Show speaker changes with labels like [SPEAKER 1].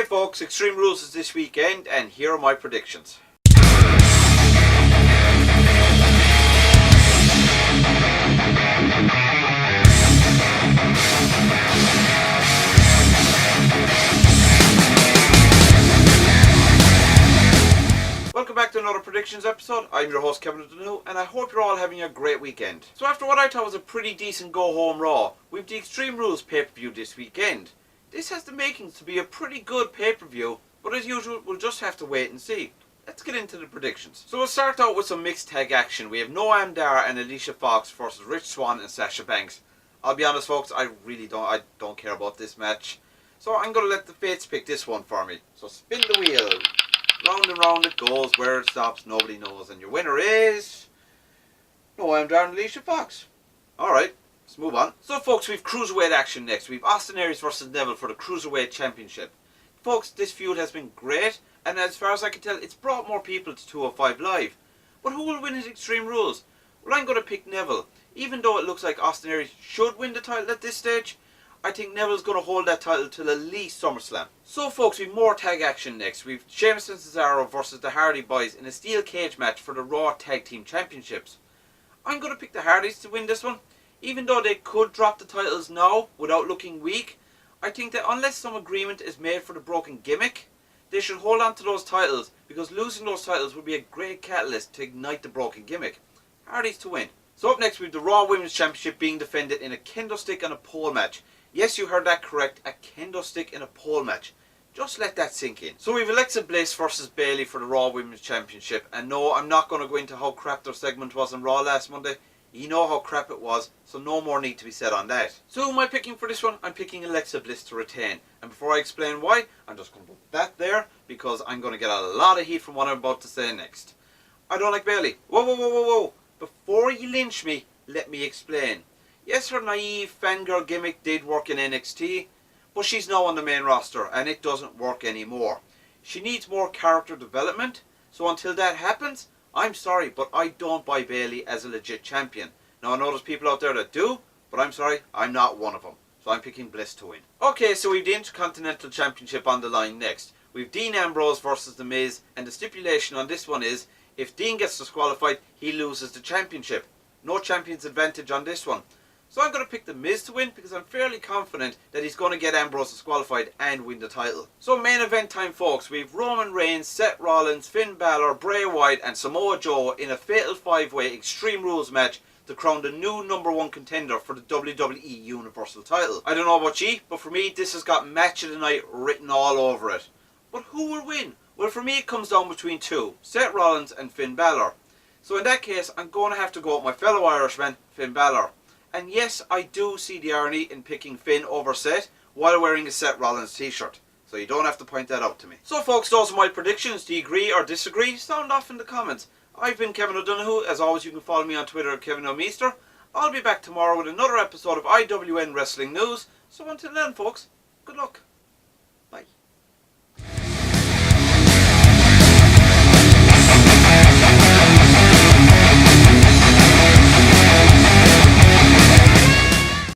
[SPEAKER 1] Alright folks, Extreme Rules is this weekend and here are my predictions. Welcome back to another predictions episode. I'm your host Kevin O'Donoghue and I hope you're all having a great weekend. So after what I thought was a pretty decent go home Raw, we've the Extreme Rules pay-per-view this weekend. This has the makings to be a pretty good pay-per-view, but as usual we'll just have to wait and see. Let's get into the predictions. So we'll start out with some mixed tag action. We have Noam Dar and Alicia Fox versus Rich Swann and Sasha Banks. I'll be honest folks, I don't care about this match. So I'm going to let the fates pick this one for me. So spin the wheel. Round and round it goes, where it stops nobody knows. And your winner is Noam Dar and Alicia Fox. Alright, let's move on. So folks, we've Cruiserweight action next. We've Austin Aries versus Neville for the Cruiserweight Championship. Folks, this feud has been great, and as far as I can tell, it's brought more people to 205 Live. But who will win at Extreme Rules? Well, I'm going to pick Neville. Even though it looks like Austin Aries should win the title at this stage, I think Neville's going to hold that title till at least SummerSlam. So folks, we've more tag action next. We've Sheamus and Cesaro versus the Hardy Boys in a steel cage match for the Raw Tag Team Championships. I'm going to pick the Hardys to win this one. Even though they could drop the titles now without looking weak, I think that unless some agreement is made for the broken gimmick, they should hold on to those titles, because losing those titles would be a great catalyst to ignite the broken gimmick. Hardys to win. So up next we have the Raw Women's Championship being defended in a kendo stick and a pole match. Yes, you heard that correct, a kendo stick in a pole match. Just let that sink in. So we have Alexa Bliss versus Bayley for the Raw Women's Championship. And no, I'm not going to go into how crap their segment was on Raw last Monday. You know how crap it was, so no more need to be said on that. So who am I picking for this one? I'm picking Alexa Bliss to retain. And before I explain why, I'm just going to put that there, because I'm going to get a lot of heat from what I'm about to say next. I don't like Bayley. Whoa, whoa, whoa, whoa, whoa. Before you lynch me, let me explain. Yes, her naive fangirl gimmick did work in NXT, but she's now on the main roster and it doesn't work anymore. She needs more character development, so until that happens, I'm sorry, but I don't buy Bayley as a legit champion. Now I know there's people out there that do, but I'm sorry, I'm not one of them. So I'm picking Bliss to win. Okay, so we've the Intercontinental Championship on the line next. We've Dean Ambrose versus The Miz, and the stipulation on this one is, if Dean gets disqualified, he loses the championship. No champion's advantage on this one. So I'm going to pick The Miz to win because I'm fairly confident that he's going to get Ambrose disqualified and win the title. So main event time folks, we have Roman Reigns, Seth Rollins, Finn Balor, Bray Wyatt and Samoa Joe in a fatal 5-way Extreme Rules match to crown the new #1 contender for the WWE Universal title. I don't know about you, but for me this has got match of the night written all over it. But who will win? Well, for me it comes down between two, Seth Rollins and Finn Balor. So in that case I'm going to have to go with my fellow Irishman, Finn Balor. And yes, I do see the irony in picking Finn over Seth while wearing a Seth Rollins t-shirt. So you don't have to point that out to me. So folks, those are my predictions. Do you agree or disagree? Sound off in the comments. I've been Kevin O'Donoghue. As always, you can follow me on Twitter at Kevin O'Meester. I'll be back tomorrow with another episode of IWN Wrestling News. So until then folks, good luck.